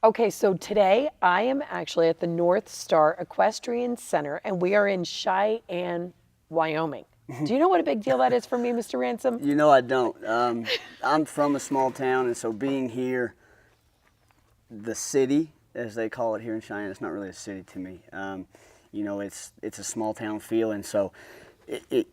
Okay, so today I am actually at the North Star Equestrian Center, and we are in Cheyenne, Wyoming. Do you know what a big deal that is for me, Mr. Ransom? You know I don't. I'm from a small town, and so being here, the city, as they call it here in Cheyenne, it's not really a city to me. You know, it's a small town feel, and so you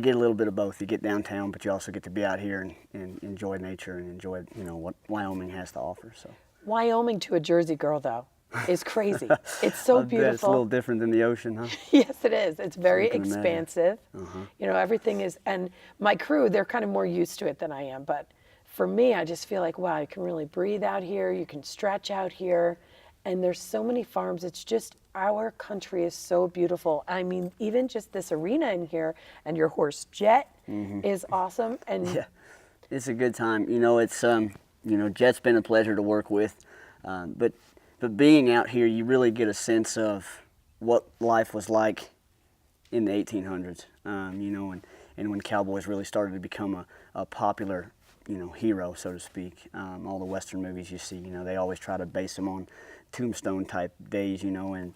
get a little bit of both. You get downtown, but you also get to be out here and enjoy nature and enjoy, you know, what Wyoming has to offer. So. Wyoming to a Jersey girl, though, is crazy. It's so beautiful. It's a little different than the ocean, huh? Yes, it is. It's very expansive. You know, everything is, and my crew, they're kind of more used to it than I am. But for me, I just feel like, wow, you can really breathe out here. You can stretch out here. And there's so many farms. It's just, our country is so beautiful. I mean, even just this arena in here and your horse Jet is awesome. And yeah, it's a good time. You know, it's, you know, Jet's been a pleasure to work with. But being out here, you really get a sense of what life was like in the 1800s, you know, and when cowboys really started to become a popular, you know, hero, so to speak. All the Western movies you see, you know, they always try to base them on tombstone type days, you know, and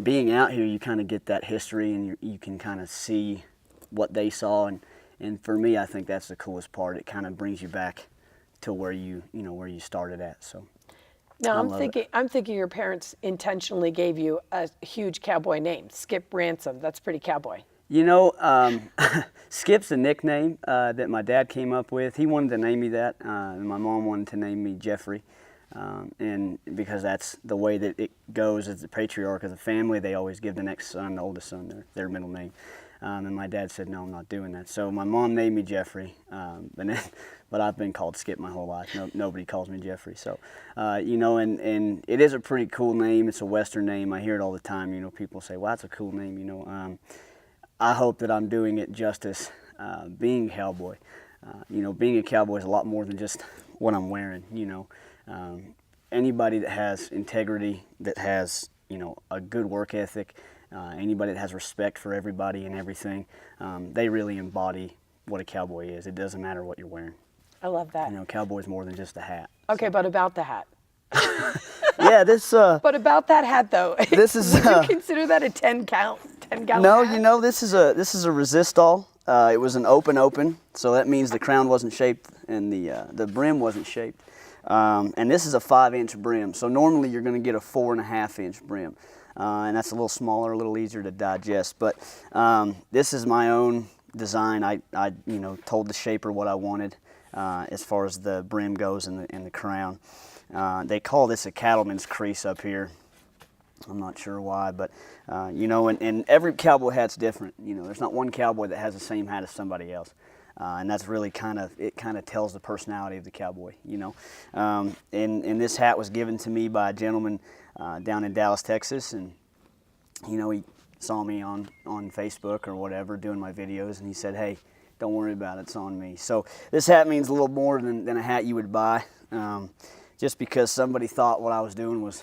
being out here, you kind of get that history and you can kind of see what they saw. And for me, I think that's the coolest part. It kind of brings you back to where you know, where you started at, so. Now I'm thinking your parents intentionally gave you a huge cowboy name, Skip Ransom. That's pretty cowboy. You know, Skip's a nickname that my dad came up with. He wanted to name me that, and my mom wanted to name me Jeffrey. And because that's the way that it goes as the patriarch of the family, they always give the next son, the oldest son, their middle name. And my dad said, no, I'm not doing that. So my mom named me Jeffrey, but I've been called Skip my whole life. Nobody calls me Jeffrey. So, you know, and it is a pretty cool name. It's a Western name. I hear it all the time. You know, people say, well, that's a cool name. You know, I hope that I'm doing it justice being a cowboy. You know, being a cowboy is a lot more than just what I'm wearing, you know. Anybody that has integrity, that has, you know, a good work ethic, anybody that has respect for everybody and everything, they really embody what a cowboy is. It doesn't matter what you're wearing. I love that. You know, cowboy's more than just a hat. Okay, so. But about the hat. Yeah, this. But about that hat, though. This is. Would you consider that a 10-gallon No, hat? you know, this is a resistol. It was an open, so that means the crown wasn't shaped and the brim wasn't shaped. And this is a 5-inch brim. So normally you're going to get a 4.5-inch brim. And that's a little smaller, a little easier to digest. But this is my own design. I you know, told the shaper what I wanted as far as the brim goes and the crown. They call this a cattleman's crease up here. I'm not sure why, but you know, and every cowboy hat's different. You know, there's not one cowboy that has the same hat as somebody else. And that's really kind of tells the personality of the cowboy, you know. And this hat was given to me by a gentleman down in Dallas, Texas, and you know, he saw me on Facebook or whatever doing my videos, and he said, hey, don't worry about it, it's on me. So this hat means a little more than a hat you would buy, just because somebody thought what I was doing was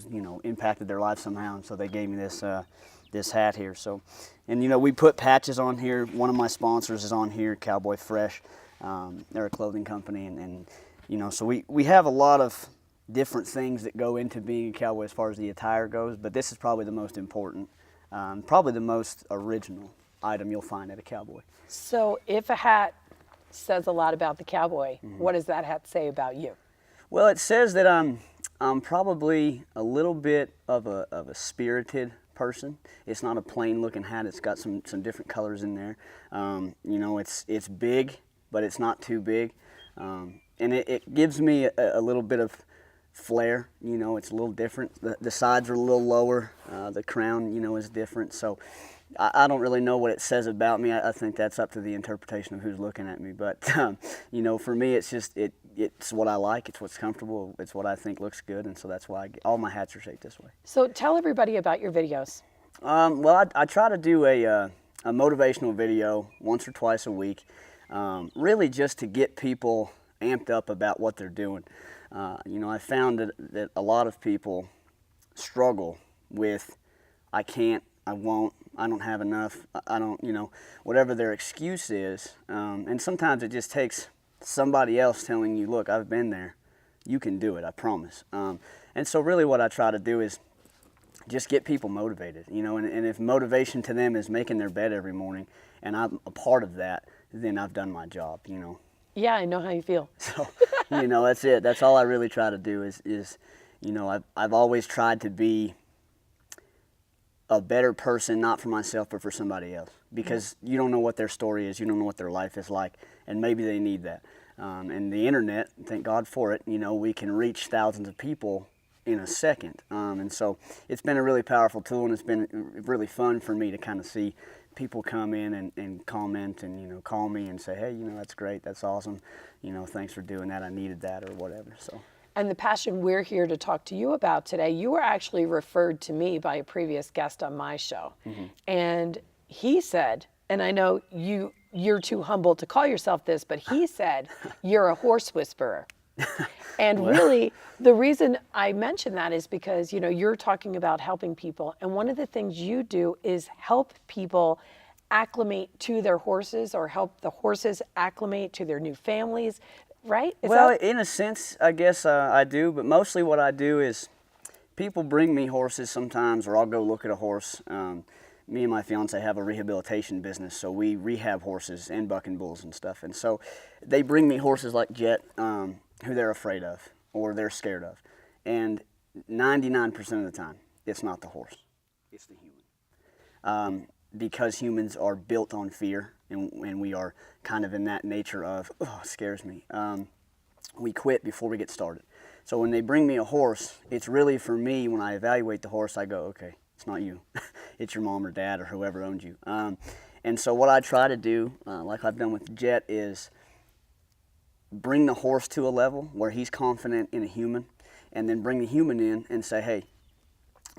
you know, impacted their life somehow, and so they gave me this hat here. So, and you know, we put patches on here. One of my sponsors is on here, Cowboy Fresh. They're a clothing company, and you know, so we have a lot of different things that go into being a cowboy as far as the attire goes, but this is probably the most important, probably the most original item you'll find at a cowboy. So if a hat says a lot about the cowboy, what does that hat say about you? Well, it says that I'm probably a little bit of a spirited person. It's not a plain looking hat. It's got some different colors in there. You know, it's big, but it's not too big. And it gives me a little bit of flair. You know, it's a little different. The sides are a little lower. The crown, you know, is different. So I don't really know what it says about me. I think that's up to the interpretation of who's looking at me. But, you know, for me, it's just, it's what I like. It's what's comfortable. It's what I think looks good. And so that's why all my hats are shaped this way. So tell everybody about your videos. Well, I try to do a motivational video once or twice a week, really just to get people amped up about what they're doing. You know, I found that a lot of people struggle with, I can't, I won't, I don't have enough, I don't, you know, whatever their excuse is. And sometimes it just takes somebody else telling you, look, I've been there, you can do it, I promise. And so really what I try to do is just get people motivated, you know, and if motivation to them is making their bed every morning and I'm a part of that, then I've done my job, you know. Yeah, I know how you feel. So, you know, that's it. That's all I really try to do is you know, I've always tried to be a better person, not for myself, but for somebody else. Because you don't know what their story is, you don't know what their life is like, and maybe they need that. And the internet, thank God for it, you know, we can reach thousands of people in a second. And so it's been a really powerful tool, and it's been really fun for me to kind of see people come in and comment and, you know, call me and say, hey, you know, that's great, that's awesome, you know, thanks for doing that, I needed that, or whatever. So. And the passion we're here to talk to you about today, you were actually referred to me by a previous guest on my show. And he said, and I know you're too humble to call yourself this, but he said, you're a horse whisperer. And really, the reason I mention that is because, you know, you're talking about helping people. And one of the things you do is help people acclimate to their horses, or help the horses acclimate to their new families, right? Well, in a sense, I guess I do, but mostly what I do is people bring me horses sometimes, or I'll go look at a horse. Me and my fiance have a rehabilitation business, so we rehab horses and bucking bulls and stuff. And so they bring me horses like Jet, who they're afraid of or they're scared of. And 99% of the time, it's not the horse, it's the human. Because humans are built on fear, and we are kind of in that nature of, oh, it scares me. We quit before we get started. So when they bring me a horse, it's really for me, when I evaluate the horse, I go, okay, it's not you. It's your mom or dad or whoever owned you. And so what I try to do, like I've done with Jet, is bring the horse to a level where he's confident in a human, and then bring the human in and say, hey,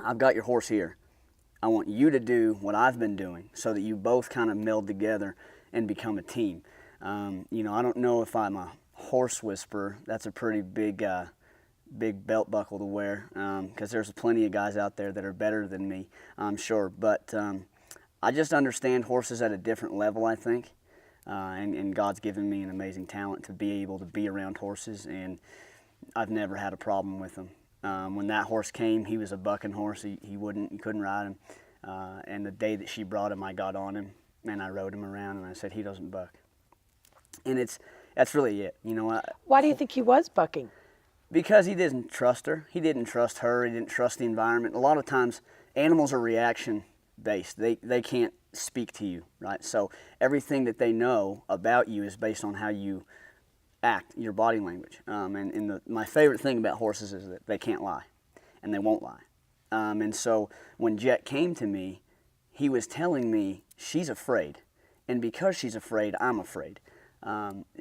I've got your horse here. I want you to do what I've been doing, so that you both kind of meld together and become a team. You know, I don't know if I'm a horse whisperer. That's a pretty big belt buckle to wear, because there's plenty of guys out there that are better than me, I'm sure. But I just understand horses at a different level, I think. And God's given me an amazing talent to be able to be around horses, and I've never had a problem with them. When that horse came, he was a bucking horse. You couldn't ride him. And the day that she brought him, I got on him and I rode him around, and I said, he doesn't buck. And that's really it, you know. Why do you think he was bucking? Because he didn't trust her. He didn't trust her. He didn't trust the environment. A lot of times, animals are reaction based. They can't speak to you, right? So everything that they know about you is based on how you act, your body language. My favorite thing about horses is that they can't lie, and they won't lie. And so when Jet came to me, he was telling me she's afraid, and because she's afraid, I'm afraid,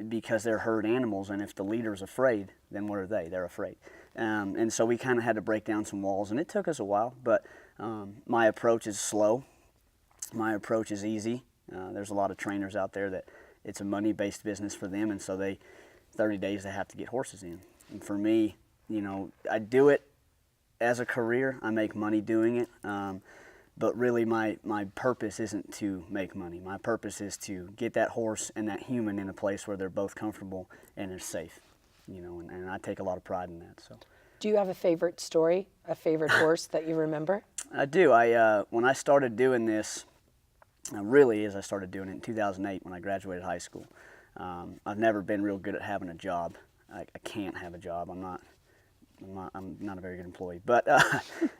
because they're herd animals, and if the leader's afraid, then what are they? They're afraid. And so we kind of had to break down some walls, and it took us a while, but my approach is slow. My approach is easy. There's a lot of trainers out there that it's a money-based business for them, and so 30 days they have to get horses in. And for me, you know, I do it as a career. I make money doing it, but really my purpose isn't to make money. My purpose is to get that horse and that human in a place where they're both comfortable and are safe, you know, and I take a lot of pride in that. So. Do you have a favorite story, a favorite horse that you remember? I do. When I started doing this, I started doing it in 2008 when I graduated high school. I've never been real good at having a job. I can't have a job. I'm not a very good employee. But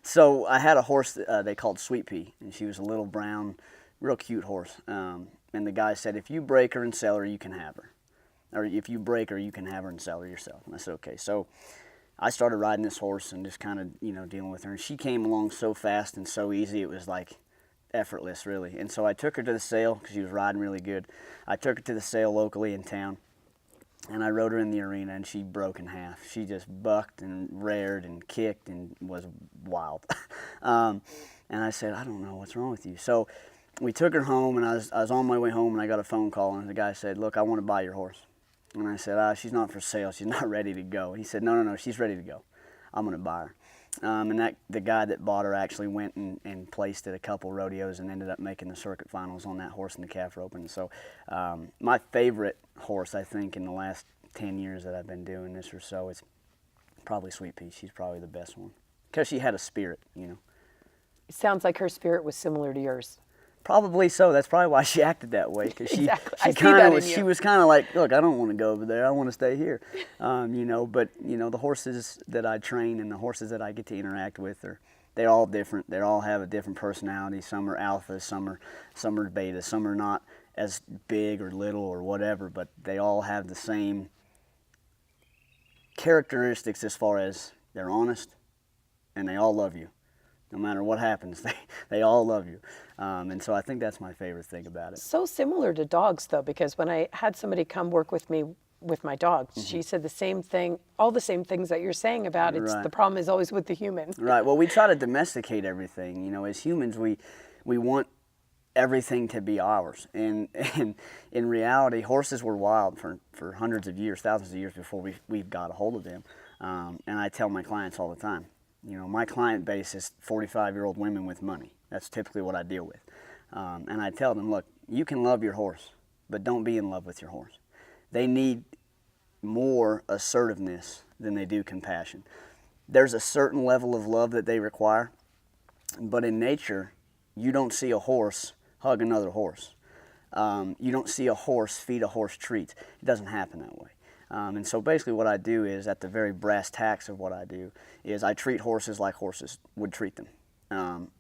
so I had a horse that they called Sweet Pea, and she was a little brown, real cute horse. And the guy said, if you break her and sell her, you can have her. Or if you break her, you can have her and sell her yourself. And I said, okay. So I started riding this horse and just kind of, you know, dealing with her. And she came along so fast and so easy, it was like effortless, really. And so I took her to the sale because she was riding really good. I took her to the sale locally in town, and I rode her in the arena, and she broke in half. She just bucked and reared and kicked and was wild. And I said, I don't know what's wrong with you. So we took her home, and I was on my way home, and I got a phone call, and the guy said, look, I want to buy your horse. And I said, she's not for sale. She's not ready to go. He said, no, she's ready to go. I'm going to buy her. And the guy that bought her actually went and placed at a couple rodeos and ended up making the circuit finals on that horse in the calf roping. So my favorite horse, I think, in the last 10 years that I've been doing this or so, it's Probably Sweet Pea. She's probably the best one because she had a spirit, you know. It sounds like her spirit was similar to yours. Probably so. That's probably why she acted that way. Because Exactly. I she see kind that of in was. you. She was kind of like, look, I don't want to go over there. I want to stay here. You know, but you know, the horses that I train and the horses that I get to interact with they're all different. They all have a different personality. Some are alphas, some are betas, some are not as big or little or whatever. But they all have the same characteristics as far as they're honest and they all love you. No matter what happens, they all love you. And so I think that's my favorite thing about it. So similar to dogs, though, because when I had somebody come work with me with my dog, she said the same thing, all the same things that you're saying about it's Right. the problem is always with the human. Right. Well, we try to domesticate everything. You know, as humans, we want everything to be ours. And in reality, horses were wild for hundreds of years, thousands of years before we've got a hold of them. And I tell my clients all the time, you know, my client base is 45-year-old women with money. That's typically what I deal with. And I tell them, look, you can love your horse, but don't be in love with your horse. They need more assertiveness than they do compassion. There's a certain level of love that they require, but in nature, you don't see a horse hug another horse. You don't see a horse feed a horse treats. It doesn't happen that way. And so basically what I do is, at the very brass tacks of what I do, is I treat horses like horses would treat them.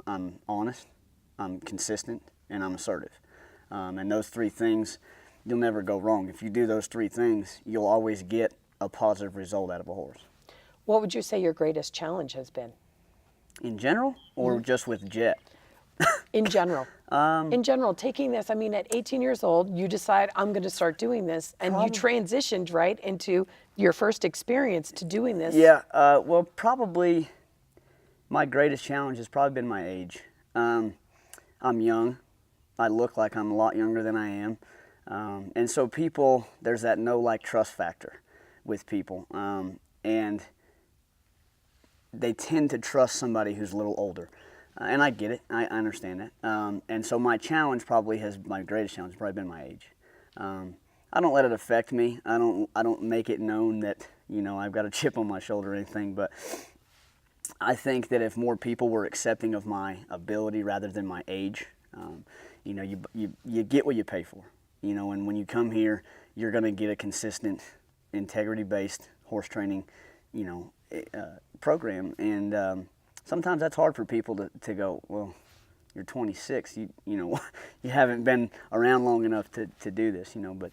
I'm honest, I'm consistent, and I'm assertive. And those three things, you'll never go wrong. If you do those three things, you'll always get a positive result out of a horse. What would you say your greatest challenge has been? In general, or just with Jet? In general. In general, taking this, I mean, at 18 years old, you decide, I'm going to start doing this, and you transitioned right into your first experience to doing this. Yeah, well, probably my greatest challenge has probably been my age. I'm young. I look like I'm a lot younger than I am. And so people, there's that no-like trust factor with people. And they tend to trust somebody who's a little older. And I get it. I understand that. And so my greatest challenge has probably been my age. I don't let it affect me. I don't make it known that, you know, I've got a chip on my shoulder or anything, but I think that if more people were accepting of my ability rather than my age, you know, you get what you pay for. You know, and when you come here, you're going to get a consistent, integrity-based horse training, you know, program. And sometimes that's hard for people to go, well, you're 26, you know, you haven't been around long enough to do this, you know, but,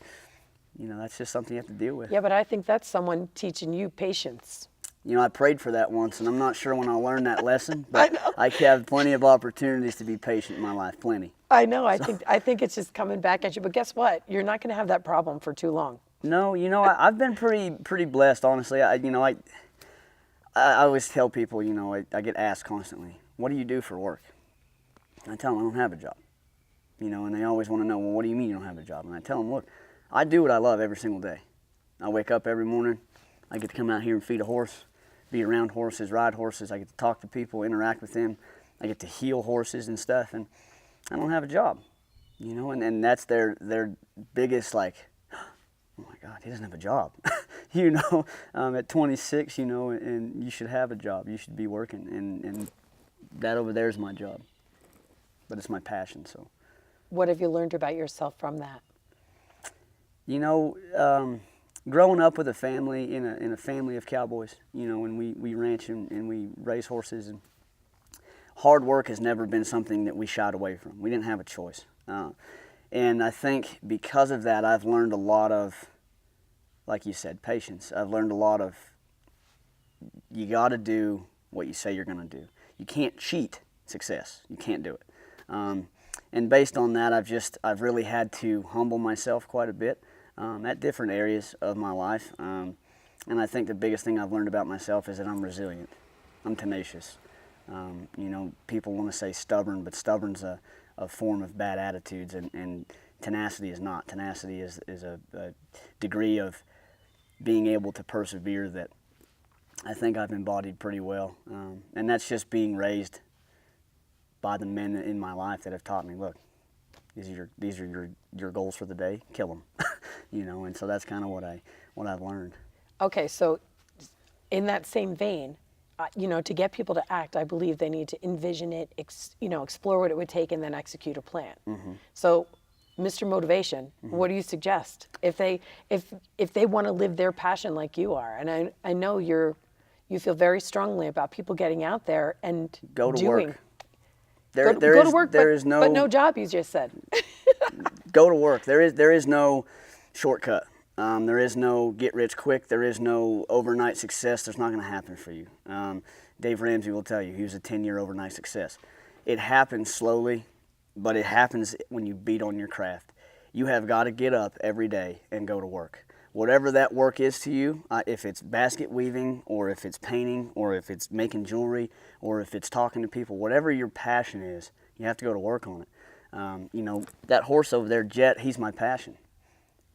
you know, that's just something you have to deal with. Yeah, but I think that's someone teaching you patience. You know, I prayed for that once, and I'm not sure when I'll learn that lesson, but I have plenty of opportunities to be patient in my life, plenty. I know, I think it's just coming back at you, but guess what? You're not going to have that problem for too long. No, you know, I've been pretty blessed, honestly. I always tell people, you know, I get asked constantly, what do you do for work? And I tell them I don't have a job. You know, and they always want to know, well, what do you mean you don't have a job? And I tell them, look, I do what I love every single day. I wake up every morning, I get to come out here and feed a horse, be around horses, ride horses, I get to talk to people, interact with them, I get to heal horses and stuff, and I don't have a job. You know, and that's their biggest, like, oh my God, he doesn't have a job. You know, at 26, you know, and you should have a job. You should be working, and that over there is my job. But it's my passion, so. What have you learned about yourself from that? You know, growing up with a family, in a family of cowboys, you know, and we ranch and we raise horses, and hard work has never been something that we shied away from. We didn't have a choice. And I think because of that, I've learned a lot of, like you said, patience. I've learned a lot of, you got to do what you say you're going to do. You can't cheat success. You can't do it. And based on that, I've really had to humble myself quite a bit at different areas of my life. And I think the biggest thing I've learned about myself is that I'm resilient. I'm tenacious. You know, people want to say stubborn, but stubborn's a form of bad attitudes, and tenacity is not. Tenacity is a degree of being able to persevere that I think I've embodied pretty well. And that's just being raised by the men in my life that have taught me, look, these are your goals for the day, kill them. You know, and so that's kind of what I've learned. Okay, so in that same vein, to get people to act, I believe they need to envision it, explore what it would take, and then execute a plan. So, Mr. Motivation, what do you suggest if they want to live their passion like you are? And I know you feel very strongly about people getting out there and Go to doing. work. Go to work, but no job. You just said. Go to work. There is no shortcut. There is no get rich quick. There is no overnight success. That's not going to happen for you. Dave Ramsey will tell you he was a 10-year overnight success. It happens slowly, but it happens when you beat on your craft. You have got to get up every day and go to work. Whatever that work is to you, if it's basket weaving, or if it's painting, or if it's making jewelry, or if it's talking to people, whatever your passion is, you have to go to work on it. That horse over there, Jet, he's my passion.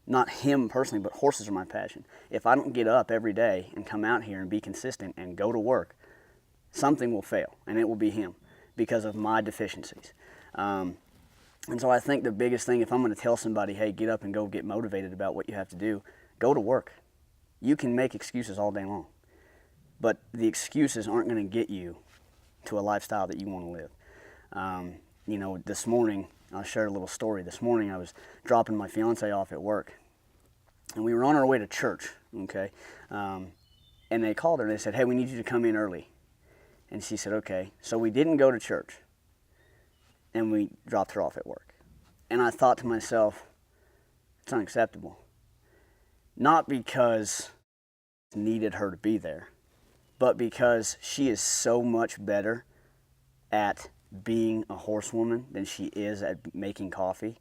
Not him personally, but horses are my passion. If I don't get up every day and come out here and be consistent and go to work, something will fail, and it will be him because of my deficiencies. And so I think the biggest thing, if I'm going to tell somebody, hey, get up and go get motivated about what you have to do, go to work. You can make excuses all day long, but the excuses aren't going to get you to a lifestyle that you want to live. This morning, I'll share a little story. This morning I was dropping my fiance off at work, and we were on our way to church, okay? And they called her and they said, hey, we need you to come in early. And she said, okay. So we didn't go to church, and we dropped her off at work. And I thought to myself, it's unacceptable. Not because I needed her to be there, but because she is so much better at being a horsewoman than she is at making coffee,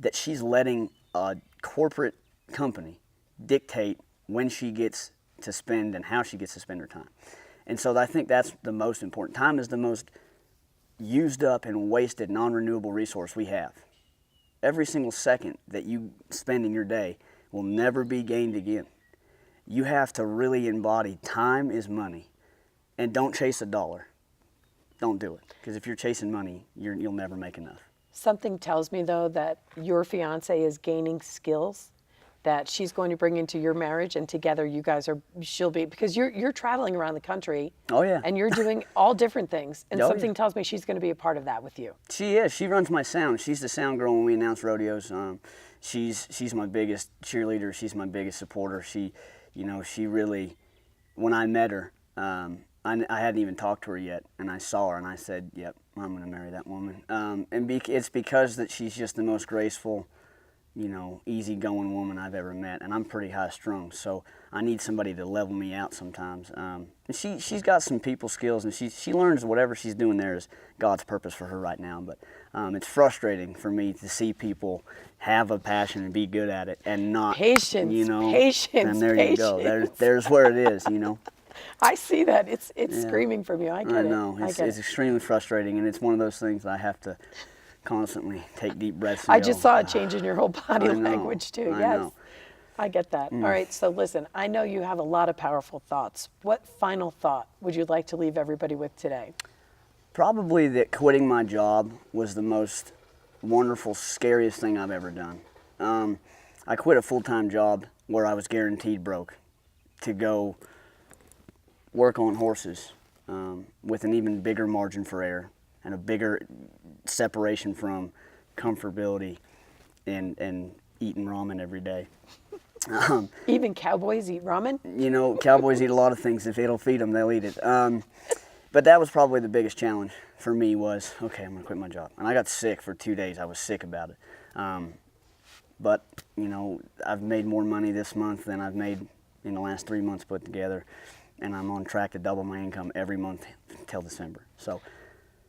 that she's letting a corporate company dictate when she gets to spend and how she gets to spend her time. And so I think that's the most important. Time is the most used up and wasted non-renewable resource we have. Every single second that you spend in your day will never be gained again. You have to really embody time is money, and don't chase a dollar. Don't do it, because if you're chasing money, you'll never make enough. Something tells me, though, that your fiance is gaining skills that she's going to bring into your marriage, and together she'll be, because you're traveling around the country. Oh, yeah. And you're doing all different things, and Oh, something yeah. tells me she's going to be a part of that with you. She is. She runs my sound. She's the sound girl when we announce rodeos. She's my biggest cheerleader. She's my biggest supporter. She really, when I met her, I hadn't even talked to her yet, and I saw her, and I said, yep, I'm going to marry that woman. It's because that she's just the most graceful, easygoing woman I've ever met, and I'm pretty high-strung, so I need somebody to level me out sometimes. And she's got some people skills, and she learns whatever she's doing there is God's purpose for her right now, but it's frustrating for me to see people have a passion and be good at it and not, patience, and there you go. There's where it is, I see that. It's screaming from you. I get it. I know. It's extremely frustrating, and it's one of those things I have to constantly take deep breaths and I just saw a change in your whole body language, too. I Yes. know. I get that. All right, so listen, I know you have a lot of powerful thoughts. What final thought would you like to leave everybody with today? Probably that quitting my job was the most wonderful, scariest thing I've ever done. I quit a full-time job where I was guaranteed broke to go work on horses with an even bigger margin for error and a bigger separation from comfortability and eating ramen every day. Even cowboys eat ramen? Cowboys eat a lot of things. If it'll feed them, they'll eat it. But that was probably the biggest challenge for me was, okay, I'm going to quit my job. And I got sick for 2 days. I was sick about it. But, I've made more money this month than I've made in the last 3 months put together. And I'm on track to double my income every month until December. So,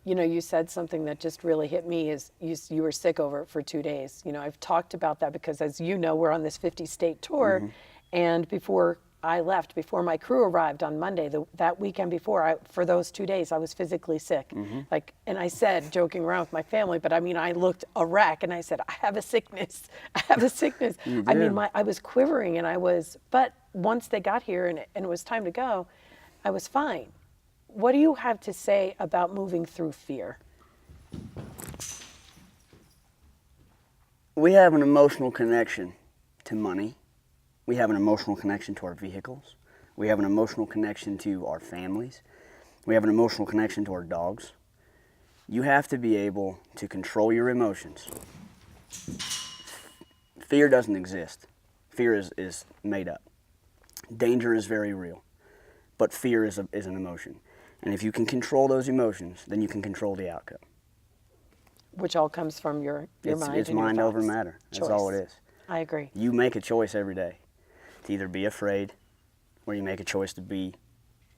you said something that just really hit me is you were sick over it for 2 days. I've talked about that because, as you know, we're on this 50-state tour. Mm-hmm. And before I left, before my crew arrived on Monday, that weekend before, for those 2 days, I was physically sick. Mm-hmm. And I said, joking around with my family, but I looked a wreck, and I said, I have a sickness. I have a sickness. I was quivering, but once they got here and it was time to go, I was fine. What do you have to say about moving through fear? We have an emotional connection to money. We have an emotional connection to our vehicles. We have an emotional connection to our families. We have an emotional connection to our dogs. You have to be able to control your emotions. Fear doesn't exist. Fear is made up. Danger is very real, but fear is an emotion. And if you can control those emotions, then you can control the outcome. Which all comes from your mind. It's and your mind over thoughts. matter. That's Choice. all it is. I agree. You make a choice every day to either be afraid, or you make a choice to be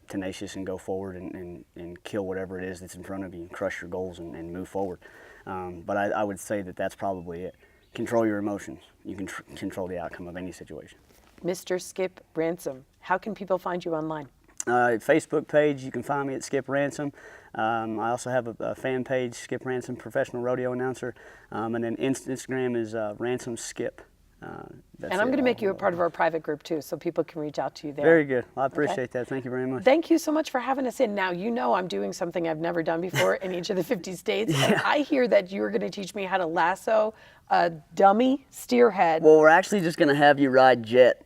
tenacious and go forward and kill whatever it is that's in front of you and crush your goals and move forward. But I would say that that's probably it. Control your emotions. You can control the outcome of any situation. Mr. Skip Ransom, how can people find you online? Facebook page, you can find me at Skip Ransom. I also have a fan page, Skip Ransom, professional rodeo announcer. And then Instagram is Ransom Skip. And I'm going to make you a part of our private group too, so people can reach out to you there. Very good. I appreciate that. Thank you very much. Thank you so much for having us in. Now, you know I'm doing something I've never done before in each of the 50 states. Yeah. And I hear that you're going to teach me how to lasso a dummy steerhead. Well, we're actually just going to have you ride Jet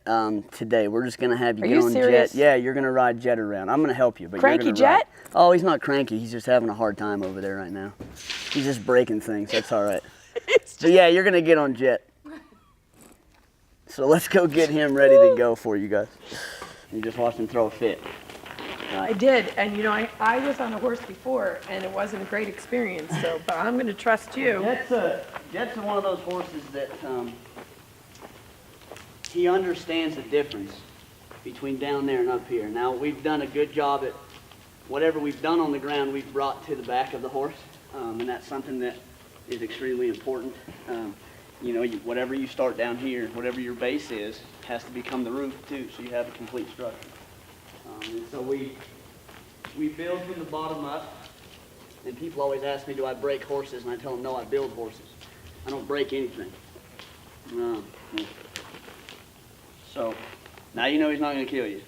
today. We're just going to have you Are get you on serious? Jet. Yeah, you're going to ride Jet around. I'm going to help you, but Cranky you're going to ride. Jet? Oh, he's not cranky. He's just having a hard time over there right now. He's just breaking things. That's all right. So yeah, you're going to get on Jet. So let's go get him ready to go for you guys. You just watched him throw a fit. I did, and you know, I was on a horse before, and it wasn't a great experience, so, but I'm going to trust you. Jet's one of those horses that he understands the difference between down there and up here. Now, we've done a good job at whatever we've done on the ground, we've brought to the back of the horse, and that's something that is extremely important. You know, whatever you start down here, whatever your base is, has to become the roof too, so you have a complete structure. And so we build from the bottom up, and people always ask me, do I break horses? And I tell them, no, I build horses. I don't break anything. So, now you know he's not going to kill you,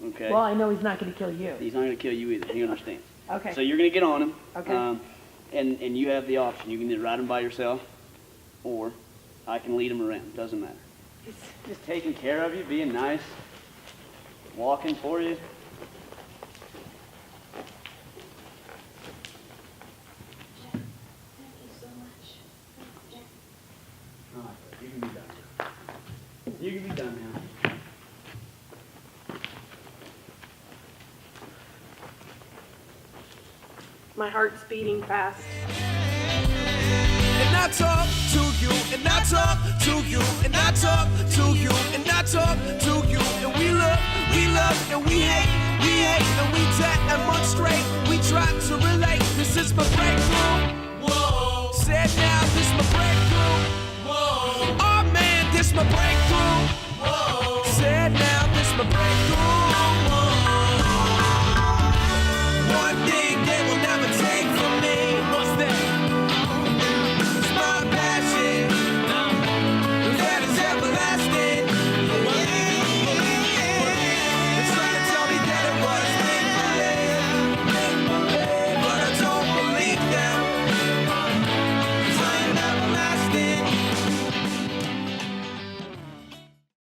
okay? Well, I know he's not going to kill you. He's not going to kill you either, he understands. Okay. So you're going to get on him, Okay. and you have the option. You can either ride him by yourself, or I can lead him around, doesn't matter. He's just taking care of you, being nice, walking for you. Thank you so much. All right, you can be done. You can be done now. My heart's beating fast. And I talk to you, and I talk to you, and I talk to you, and I talk to you, and we love, and we hate, and we demonstrate, we try to relate. This is my breakthrough. Whoa. Said now.